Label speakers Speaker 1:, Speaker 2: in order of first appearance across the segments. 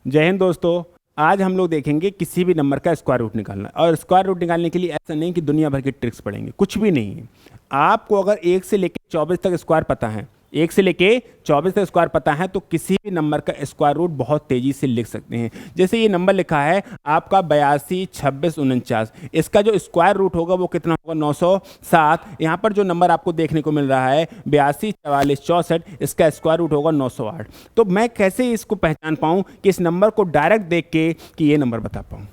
Speaker 1: जय हिंद दोस्तों। आज हम लोग देखेंगे किसी भी नंबर का स्क्वायर रूट निकालना। और स्क्वायर रूट निकालने के लिए ऐसा नहीं कि दुनिया भर की ट्रिक्स पढ़ेंगे, कुछ भी नहीं है। आपको अगर 1 से लेकर 24 तक स्क्वायर पता है, 1 से लेके 24 तक स्क्वायर पता है, तो किसी भी नंबर का स्क्वायर रूट बहुत तेजी से लिख सकते हैं। जैसे ये नंबर लिखा है आपका 82 26 49, इसका जो स्क्वायर रूट होगा वो कितना होगा 907। यहाँ पर जो नंबर आपको देखने को मिल रहा है 82 44 64, इसका स्क्वायर रूट होगा 908। तो मैं कैसे इसको पहचान पाऊँ कि इस नंबर को डायरेक्ट देख के कि ये नंबर बता पाऊँ।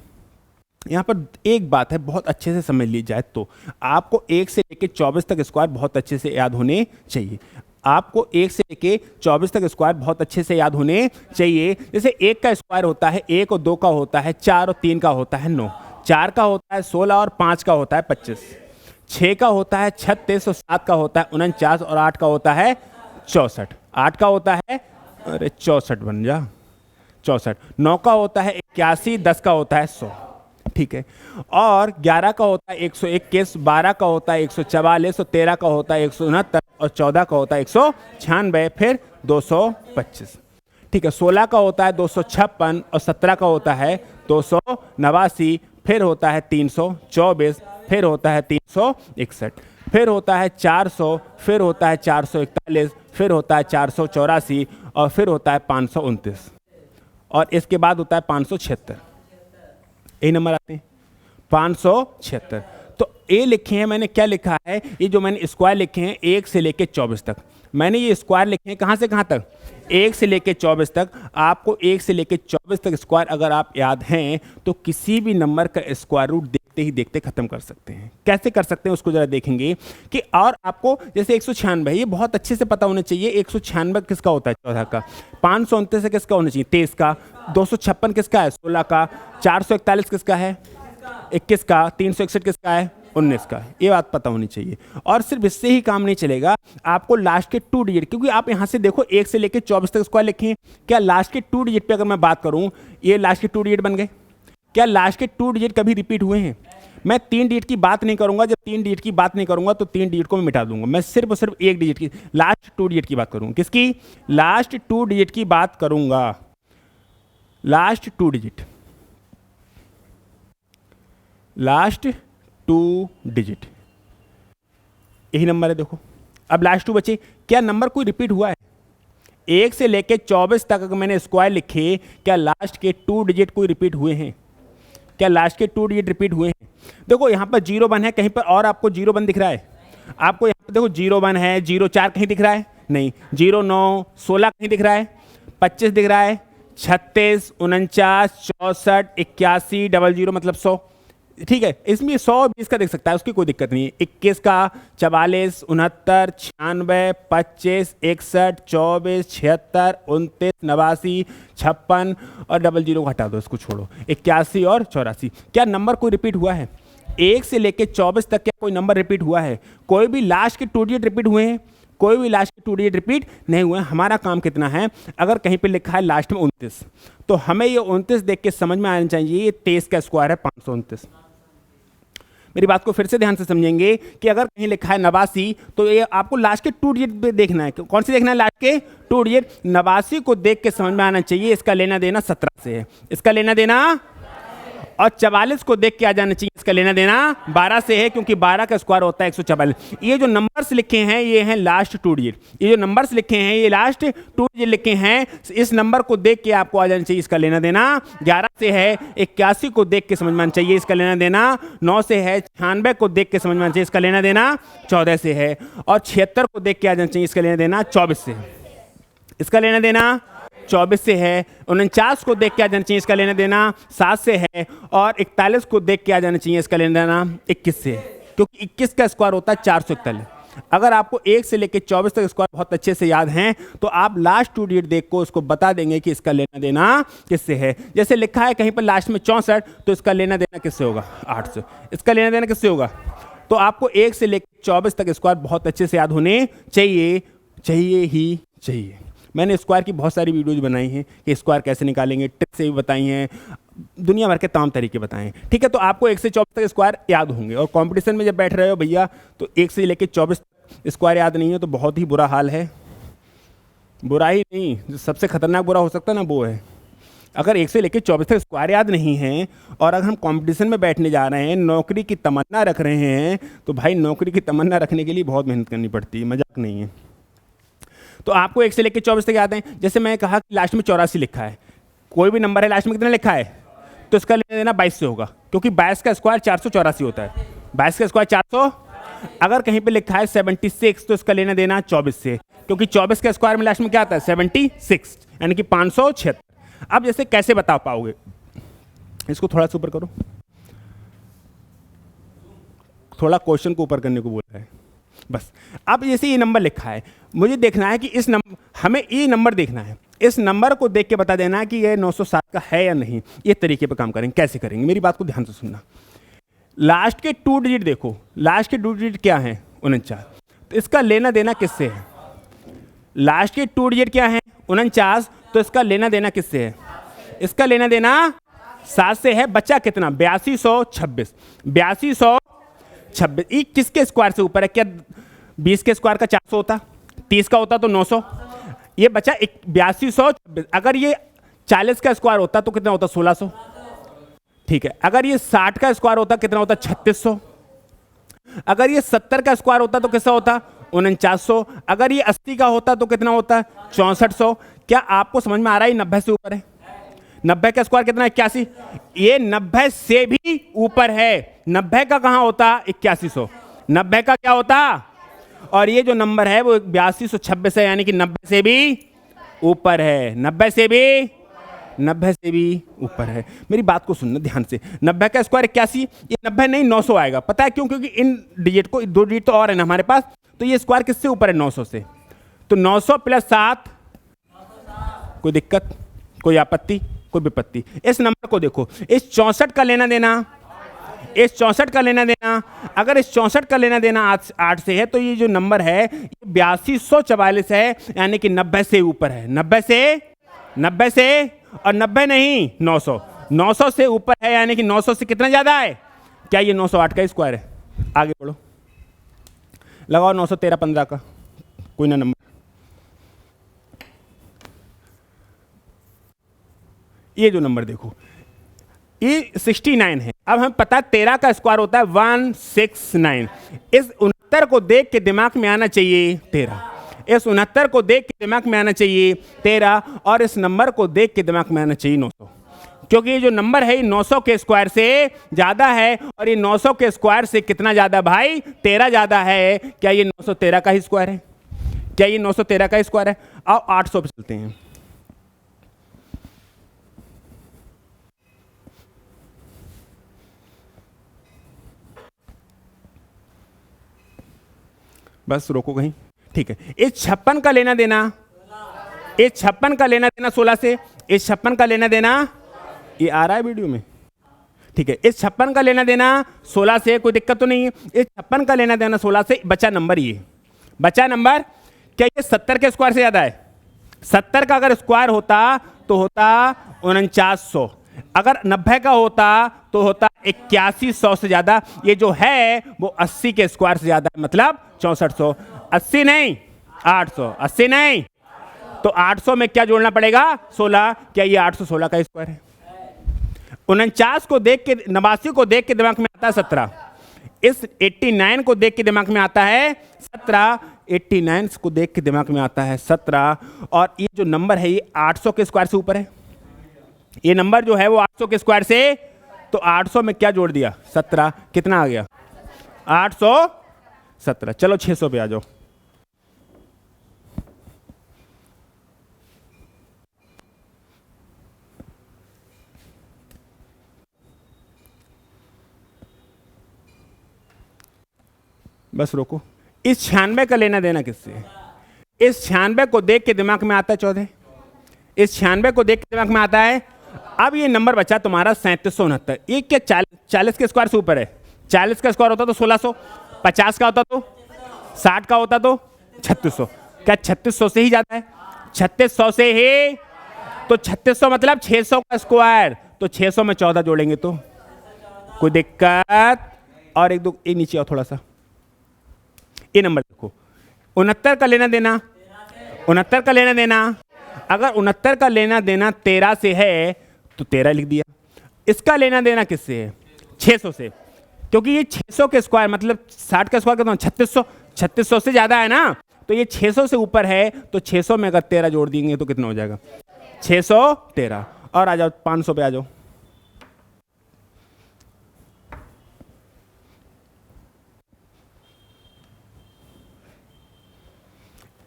Speaker 1: यहाँ पर एक बात है, बहुत अच्छे से समझ ली जाए तो आपको 1 से लेकर 24 तक स्क्वायर बहुत अच्छे से याद होने चाहिए। आपको 1 से लेके 24 तक स्क्वायर बहुत अच्छे से याद होने चाहिए। जैसे 1 का स्क्वायर होता है 1 और 2 का होता है 4 और 3 का होता है 9, 4 का होता है 16 और 5 का होता है 25, 6 का होता है 36 और 7 का होता है 49 और 8 का होता है 64, 8 का होता है 64 बन जा 64, 9 का होता है 81, 10 का होता है 100, ठीक है। और 11 का होता है 121, 12 का होता है 144 और 13 का होता है 169 और 14 का होता है 196, फिर 225, ठीक है। 16 का होता है 256 और 17 का होता है 289, फिर होता है 324, फिर होता है 361, फिर होता है 400, फिर होता है 441, फिर होता है 484 और फिर होता है 529 और इसके बाद होता है 576। यही नंबर आते हैं 576। तो ये लिखे हैं मैंने, क्या लिखा है, ये जो मैंने स्क्वायर लिखे हैं 1 से लेके 24 तक, मैंने ये स्क्वायर लिखे हैं कहाँ से कहाँ तक, 1 से लेके 24 तक। आपको 1 से लेके 24 तक स्क्वायर अगर आप याद हैं तो किसी भी नंबर का स्क्वायर रूट देखते ही देखते खत्म कर सकते हैं। कैसे कर सकते हैं उसको जरा देखेंगे कि, और आपको जैसे 196 ये बहुत अच्छे से पता होना चाहिए। 196 किसका होता है 14 का, 529 किसका होना चाहिए 23 का, 256 किसका है 16 का, 441 किसका है 21 का, 361 किसका है 19 का। ये बात पता होनी चाहिए। और सिर्फ इससे ही काम नहीं चलेगा, आपको लास्ट के 2 डिजिट, क्योंकि आप यहाँ से देखो 1 से लेकर 24 तक स्क्वायर लिखे हैं, क्या लास्ट के 2 डिजिट पे अगर मैं बात करूँ, ये लास्ट के 2 डिजिट बन गए, क्या लास्ट के 2 डिजिट कभी रिपीट हुए हैं। मैं 3 डिजिट की बात नहीं करूंगा, जब 3 डिजिट की बात नहीं करूंगा तो 3 डिजिट को मैं मिटा दूंगा। मैं सिर्फ और सिर्फ 1 डिजिट की, लास्ट 2 डिजिट की बात करूंगा। किसकी, लास्ट 2 डिजिट की बात करूंगा, लास्ट 2 डिजिट, लास्ट 2 डिजिट, यही नंबर है। देखो अब लास्ट 2 बचे, क्या नंबर कोई रिपीट हुआ है 1 से लेके 24 तक अगर मैंने स्क्वायर लिखे, क्या लास्ट के 2 डिजिट कोई रिपीट हुए हैं, क्या लास्ट के 2 डिजिट रिपीट हुए हैं। देखो यहाँ पर 0 1 है, कहीं पर और आपको 0 1 दिख रहा है, आपको यहाँ पर देखो 0 1 है, 0 4 कहीं दिख रहा है नहीं, 0 9 16 कहीं दिख रहा है, 25 दिख रहा है, 36 49 64 81 00 मतलब 100, ठीक है। इसमें 100 20 का देख सकता है, उसकी कोई दिक्कत नहीं है। 21 का, 44 69 96 25 61 24 76 29 89 56 और 00 को हटा दो, इसको छोड़ो, 81 और 84। क्या नंबर कोई रिपीट हुआ है 1 से लेके 24 तक, क्या कोई नंबर रिपीट हुआ है, कोई भी लास्ट के 2 डिजिट रिपीट हुए हैं, कोई भी लास्ट के 2 डिजिट रिपीट नहीं हुए। हमारा काम कितना है, अगर कहीं पे लिखा है लास्ट में 29, तो हमें ये 29 देख के समझ में आना चाहिए ये 23 का स्क्वायर है 529। मेरी बात को फिर से ध्यान से समझेंगे कि अगर कहीं लिखा है 89, तो ये आपको लास्ट के 2 डिजिट पे देखना है। कौन सी देखना है, लास्ट के 2 डिजिट। 89 को देख के समझ में आना चाहिए इसका लेना देना 17 से है, इसका लेना देना, और 44 को देख के आ जाना चाहिए इसका लेना देना 12 से है, क्योंकि 12 का स्क्वायर होता है 144। ये जो नंबर्स लिखे हैं ये हैं लास्ट 2 डिजिट, ये जो नंबर्स लिखे हैं ये लास्ट 2 डिजिट लिखे हैं। इस नंबर को देख के आपको आ जाना चाहिए इसका लेना देना 11 से है, 81 को देख के समझ में आना चाहिए इसका लेना देना 9 से है, 96 को देख के समझ में आना चाहिए इसका लेना देना 14 से है, और 76 को देख के आ जाना चाहिए इसका लेना देना 24 से है, इसका लेना देना 24 से है। 49 को देख के आ जाना चाहिए इसका लेना देना 7 से है, और 41 को देख के आ जाना चाहिए इसका लेना देना 21 से है, क्योंकि 21 का स्क्वायर होता है 441। अगर आपको 1 से लेकर 24 तक स्क्वायर बहुत अच्छे से याद हैं तो आप लास्ट 2 डिजिट देख को उसको बता देंगे कि इसका लेना देना किससे है। जैसे लिखा है कहीं पर लास्ट में 64, तो इसका लेना देना किससे होगा 8 से, इसका लेना देना किससे होगा। तो आपको 1 से लेकर 24 तक स्क्वायर बहुत अच्छे से याद होने चाहिए, चाहिए ही चाहिए। मैंने स्क्वायर की बहुत सारी वीडियोज बनाई हैं कि स्क्वायर कैसे निकालेंगे, ट्रिक से भी बताई हैं, दुनिया भर के तमाम तरीके बताए हैं, ठीक है। तो आपको 1 से 24 तक स्क्वायर याद होंगे, और कंपटीशन में जब बैठ रहे हो भैया तो 1 से लेकर 24 तक स्क्वायर याद नहीं है तो बहुत ही बुरा हाल है। बुरा ही नहीं, जो सबसे खतरनाक बुरा हो सकता है ना वो है। अगर 1 से लेकर 24 तक स्क्वायर याद नहीं है और अगर हम कंपटीशन में बैठने जा रहे हैं, नौकरी की तमन्ना रख रहे हैं, तो भाई नौकरी की तमन्ना रखने के लिए बहुत मेहनत करनी पड़ती है, मजाक नहीं है। तो आपको 1 से लेकर 24 तक याद है। जैसे मैं कहा कि लास्ट में 84 लिखा है, कोई भी नंबर है लास्ट में कितना लिखा है, तो इसका लेना देना 22 से होगा, क्योंकि 22 का स्क्वायर 484 होता है। 22 का स्क्वायर 400। अगर कहीं पे लिखा है 76, तो इसका लेना देना 24 से, क्योंकि 24 का स्क्वायर में लास्ट में क्या आता है 76, यानी कि 576। अब जैसे कैसे बता पाओगे, इसको थोड़ा सा ऊपर करो, थोड़ा क्वेश्चन को ऊपर करने को बोल रहा है बस। अब जैसे ये नंबर लिखा है, मुझे देखना है कि इस नंबर, हमें ये नंबर देखना है, इस नंबर को देख के बता देना है कि ये 907 का है या नहीं। ये तरीके पे काम करेंगे। कैसे करेंगे, मेरी बात को ध्यान से सुनना। लास्ट के 2 डिजिट देखो, लास्ट के 2 डिजिट क्या है 49, तो इसका लेना देना किससे है? लास्ट के 2 डिजिट क्या है 49, तो इसका लेना देना किससे है? इसका लेना देना 7 से है। बचा कितना 8226। 8226 ये किसके स्क्वायर से ऊपर है? क्या 20 के स्क्वायर का 400 होता, 30 का होता तो 900, ये बचा 8226। अगर ये 40 का स्क्वायर होता तो कितना होता 1600, ठीक है। अगर ये 60 का स्क्वायर होता कितना होता 3600। अगर ये 70 का स्क्वायर होता तो कितना होता 4900। अगर ये 80 का होता तो कितना होता 6400। क्या आपको समझ में आ रहा है? 90 से ऊपर है। 90 का स्क्वायर कितना 81, ये 90 से भी ऊपर है। 90 का कहाँ होता 8100, 90 का क्या होता, और ये जो नंबर है वो 8226 है, यानी कि 90 से भी ऊपर है। 90 से भी ऊपर है। मेरी बात को सुनना ध्यान से। 90 का स्क्वायर 81, ये 90 नहीं 900 आएगा। पता है क्यों? क्योंकि इन डिजिट को 2 डिजिट तो और है ना हमारे पास, तो ये स्क्वायर किससे ऊपर है 900 से। तो 900 प्लस 7, कोई दिक्कत, कोई आपत्ति, कोई विपत्ति? इस नंबर को देखो, इस 64 का लेना देना, इस 64 का लेना देना, अगर इस 64 का लेना देना 8 से है, तो ये जो नंबर है ये 8244 है, यानी कि 90 से ऊपर है। 90 से और 90 नहीं 900 से ऊपर है, यानी कि 900 से कितना ज्यादा है? क्या ये 908 का स्क्वायर है? आगे बढ़ो, लगाओ 913 15 का कोई ना नंबर। ये जो नंबर देखो, ये 69 है। अब हमें पता है 13 का स्क्वायर होता है 169। इस 69 को देख के दिमाग में आना चाहिए 13, इस 69 को देख के दिमाग में आना चाहिए 13, और इस नंबर को देख के दिमाग में आना चाहिए 900, क्योंकि ये जो नंबर है 900 के स्क्वायर से ज्यादा है, और ये 900 के स्क्वायर से कितना ज्यादा भाई 13 ज्यादा है। क्या ये 913 का ही स्क्वायर है? क्या ये 913 का स्क्वायर है? आओ 800 पे चलते हैं। बस रोको कहीं, ठीक है। इस 56 का लेना देना, इस 56 का लेना देना 16 से, इस 56 का लेना देना, ये आ रहा है वीडियो में, ठीक है। इस 56 का लेना देना 16 से, कोई दिक्कत तो नहीं है। इस 56 का लेना देना 16 से, बचा नंबर ये, बचा नंबर क्या ये 70 के स्क्वायर से ज्यादा है? 70 का अगर स्क्वायर होता तो होता 4900, अगर 90 का होता तो होता 8100 से ज्यादा। ये जो है वो 80 के स्क्वायर से ज्यादा है, मतलब 6400। 80 नहीं 800, 80 नहीं तो 800 में क्या जोड़ना पड़ेगा 16। क्या ये 816 का स्क्वायर है? 49 को देख के, 89 को देख के दिमाग में आता है 17, इस 89 को देख के दिमाग में आता है 17, 89 को देख के दिमाग में आता है 17, और ये जो नंबर है ये 800 के स्क्वायर से ऊपर है। ये नंबर जो है वो 800 के स्क्वायर से, तो 800 में क्या जोड़ दिया 17, कितना आ गया 817। चलो 600 पे आ जाओ। बस रोको। इस 96 का लेना देना किससे है? इस 96 को देख के दिमाग में आता है 14, इस 96 को देख के दिमाग में आता है। अब ये नंबर बचा तुम्हारा 3769। ये क्या 40 के स्क्वायर से ऊपर है? 40 का स्क्वायर होता तो 1600, 50 का होता तो 60 का होता तो 3600। क्या 3600 से ही ज्यादा है? 3600 से ही, तो 3600 मतलब 600 का स्क्वायर, तो 600 में 14 जोड़ेंगे तो कोई दिक्कत? और एक दो ये नीचे आओ थोड़ा सा, ये नंबर देखो 69 का लेना देना, 69 का लेना देना, अगर 69 का लेना देना 13 से है तो 13 लिख दिया। इसका लेना देना किससे है? 600 से, क्योंकि ये 600 के स्क्वायर मतलब 60 का स्क्वायर कितना? 3600। 3600 से ज़्यादा है ना, तो ये 600 से ऊपर है, तो 600 में अगर 13 जोड़ देंगे तो कितना हो जाएगा? 613। और आ जाओ 500 पे आ जाओ।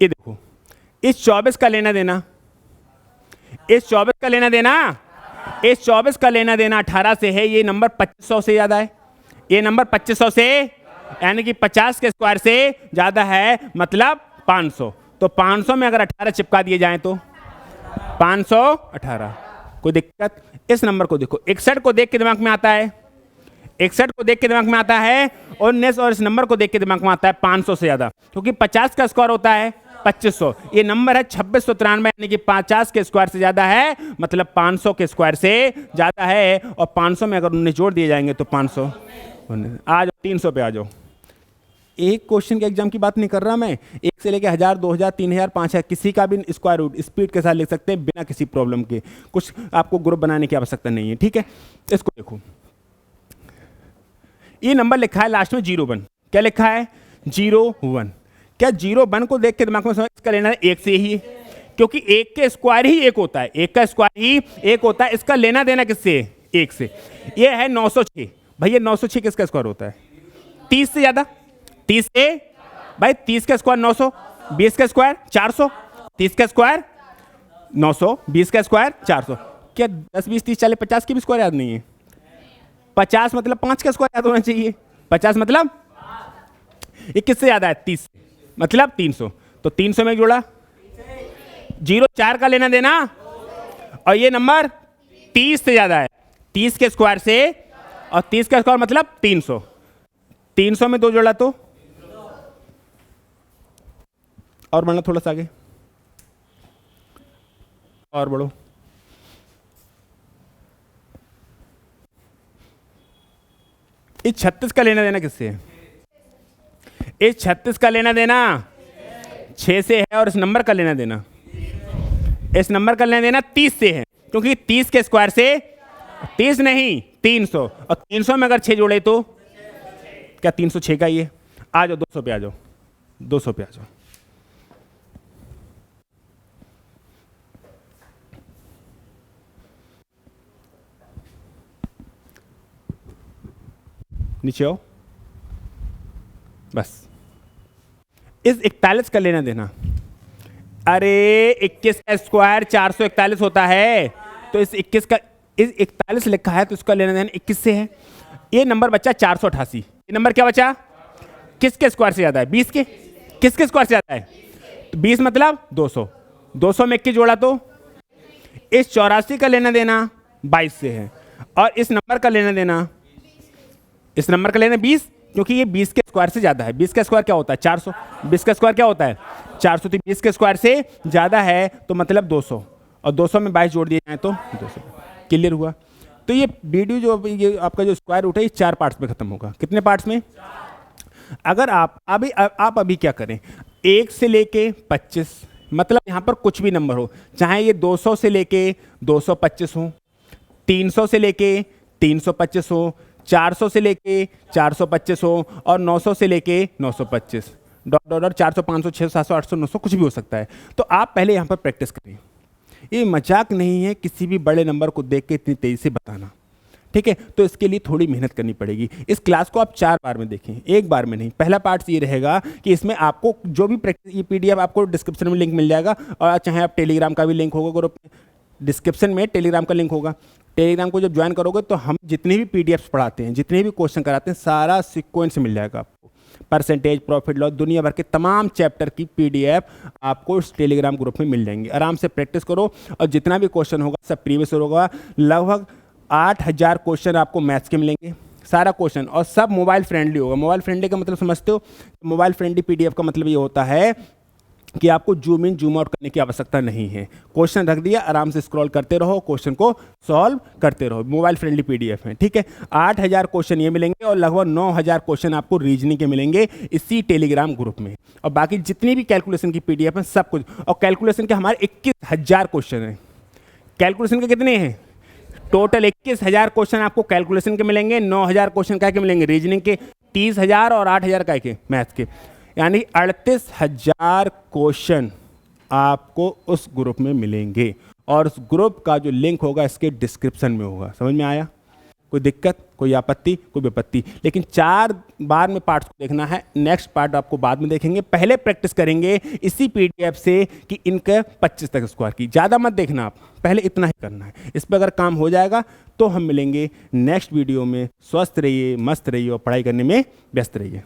Speaker 1: ये देखो, इस 24 का लेना देना, इस 24 का लेना देना, इस 24 का लेना देना 18 से है। ये नंबर 2500 से ज़्यादा है, ये नंबर 2500 से यानी कि 50 के स्क्वायर से ज़्यादा है, मतलब 500। तो 500 में अगर 18 चिपका दिए जाएं तो 518। कोई दिक्कत? इस नंबर को देखो, 61 को देख के दिमाग में आता है, 61 को देख के दिमाग में आता है 19, और इस नंबर को देख के दिमाग में आता है 500 से ज़्यादा, क्योंकि 50 का स्क्वायर होता है 2500। ये नंबर है 2693, यानी कि 50 के स्क्वायर से ज़्यादा है, मतलब 500 के स्क्वायर से ज़्यादा है। और 500 में अगर 19 जोड़ दिए जाएंगे तो 500। आ जाओ 300 पे आ जाओ। एक क्वेश्चन के एग्जाम की बात नहीं कर रहा मैं, 1 से लेके 1000, 2000, 3000, 5000 किसी का भी स्क्वायर रूट स्पीड के साथ लिख सकते हैं बिना किसी प्रॉब्लम के। कुछ आपको ग्रुप बनाने की आवश्यकता नहीं है, ठीक है। इसको देखो, ये नंबर लिखा है लास्ट में 01। क्या लिखा है? 01। क्या 01 को देख के दिमाग में समझ इसका लेना है 1 से ही, क्योंकि 1 के स्क्वायर ही 1 होता है, 1 का स्क्वायर ही 1 होता है। इसका लेना देना किससे? 1 से। ये है 906। भैया 906 किसका स्क्वायर होता है? 30 से ज़्यादा। 30 से भाई 30 का स्क्वायर 900, 20 का स्क्वायर 400, 30 का स्क्वायर 900, 20 का स्क्वायर 400। क्या 10, 20, 30, 40, 50 की भी स्क्वायर याद नहीं है? 50 मतलब 5 का स्क्वायर याद होना चाहिए। 50 मतलब ये किससे ज़्यादा है? 30 से, मतलब 300। तो 300 में जोड़ा 04 का लेना देना, और ये नंबर 30 से ज़्यादा है, 30 के स्क्वायर से, और 30 का स्क्वायर मतलब 300। 300 में 2 जोड़ा तो, और बढ़ना थोड़ा सा आगे, और बढ़ो। इस 36 का लेना देना किससे है? इस 36 का लेना देना 6 से है, और इस नंबर का लेना देना, इस नंबर का लेना देना 30 से है, क्योंकि 30 के स्क्वायर से 30 नहीं 300, और 300 में अगर 6 जोड़े तो क्या 306 का ही है? आ जाओ 200 पे आ जाओ, 200 पे आ जाओ। नीचे आओ। बस इस 41 का लेना देना, अरे 21 का स्क्वायर 441 होता है, तो इस 21 का, इस 41 लिखा है तो इसका लेना देना 21 से है। ये नंबर बचा 488। ये नंबर क्या बचा? किसके स्क्वायर से ज़्यादा है? 20 के। किसके स्क्वायर से ज़्यादा है? तो 20 मतलब 200। 200 में 21 जोड़ा तो इस 84 का लेना देना 22 से है, और इस नंबर का लेना देना, इस नंबर का लेना 20, क्योंकि ये 20 के स्क्वायर से ज़्यादा है। 20 का स्क्वायर क्या होता है? 400। 20 का स्क्वायर क्या होता है? 400। तो 20 के स्क्वायर से ज़्यादा है, तो मतलब 200, और 200 में 22 जोड़ दिए जाए तो 200। क्लियर हुआ? तो ये वीडियो जो ये आपका जो स्क्वायर रूट है, ये 4 पार्ट्स में खत्म होगा। कितने पार्ट्स में? अगर आप अभी क्या करें, 1 से लेके 25, मतलब यहाँ पर कुछ भी नंबर हो, चाहे ये 200 से लेके 225 हो, 300 से लेके 325 हो, 400 से लेके 425 हो, और 900 से लेके 925, डॉट 400, 500, 600, 700, 800, 900 कुछ भी हो सकता है। तो आप पहले यहाँ पर प्रैक्टिस करें। ये मजाक नहीं है किसी भी बड़े नंबर को देख के इतनी तेज़ी से बताना, ठीक है। तो इसके लिए थोड़ी मेहनत करनी पड़ेगी। इस क्लास को आप 4 बार में देखें, एक बार में नहीं। पहला पार्ट ये रहेगा कि इसमें आपको जो भी प्रैक्टिस, ये PDF आपको डिस्क्रिप्शन में लिंक मिल जाएगा, और चाहे आप टेलीग्राम का भी लिंक होगा ग्रुप में, डिस्क्रिप्शन में टेलीग्राम का लिंक होगा। टेलीग्राम को जब ज्वाइन करोगे तो हम जितने भी PDFs पढ़ाते हैं, जितने भी क्वेश्चन कराते हैं, सारा सीक्वेंस मिल जाएगा आपको। परसेंटेज, प्रॉफिट लॉस, दुनिया भर के तमाम चैप्टर की PDF आपको इस टेलीग्राम ग्रुप में मिल जाएंगी। आराम से प्रैक्टिस करो, और जितना भी क्वेश्चन होगा सब प्रीवियस होगा। लगभग 8000 क्वेश्चन आपको मैथ्स के मिलेंगे, सारा क्वेश्चन, और सब मोबाइल फ्रेंडली होगा। मोबाइल फ्रेंडली का मतलब समझते हो? मोबाइल फ्रेंडली PDF का मतलब ये होता है कि आपको जूम इन जूम आउट करने की आवश्यकता नहीं है। क्वेश्चन रख दिया, आराम से स्क्रॉल करते रहो, क्वेश्चन को सॉल्व करते रहो। मोबाइल फ्रेंडली PDF है, ठीक है। 8000 क्वेश्चन ये मिलेंगे, और लगभग 9000 क्वेश्चन आपको रीजनिंग के मिलेंगे इसी टेलीग्राम ग्रुप में। और बाकी जितनी भी कैलकुलेशन की PDF है सब कुछ, और कैलकुलेशन के हमारे 21000 क्वेश्चन हैं। कैलकुलेशन के कितने हैं? टोटल 21,000 क्वेश्चन आपको कैलकुलेशन के मिलेंगे, 9,000 क्वेश्चन क्या के मिलेंगे रीजनिंग के, 30,000 और 8,000 का के मैथ्स के, यानी 38,000 क्वेश्चन आपको उस ग्रुप में मिलेंगे। और उस ग्रुप का जो लिंक होगा इसके डिस्क्रिप्शन में होगा। समझ में आया? कोई दिक्कत, कोई आपत्ति, कोई विपत्ति? लेकिन 4 बार में पार्ट्स को देखना है, नेक्स्ट पार्ट आपको बाद में देखेंगे। पहले प्रैक्टिस करेंगे इसी पीडीएफ से कि इनका 25 तक स्क्वायर की, ज़्यादा मत देखना आप, पहले इतना ही करना है। इस पर अगर काम हो जाएगा तो हम मिलेंगे नेक्स्ट वीडियो में। स्वस्थ रहिए, मस्त रहिए और पढ़ाई करने में व्यस्त रहिए।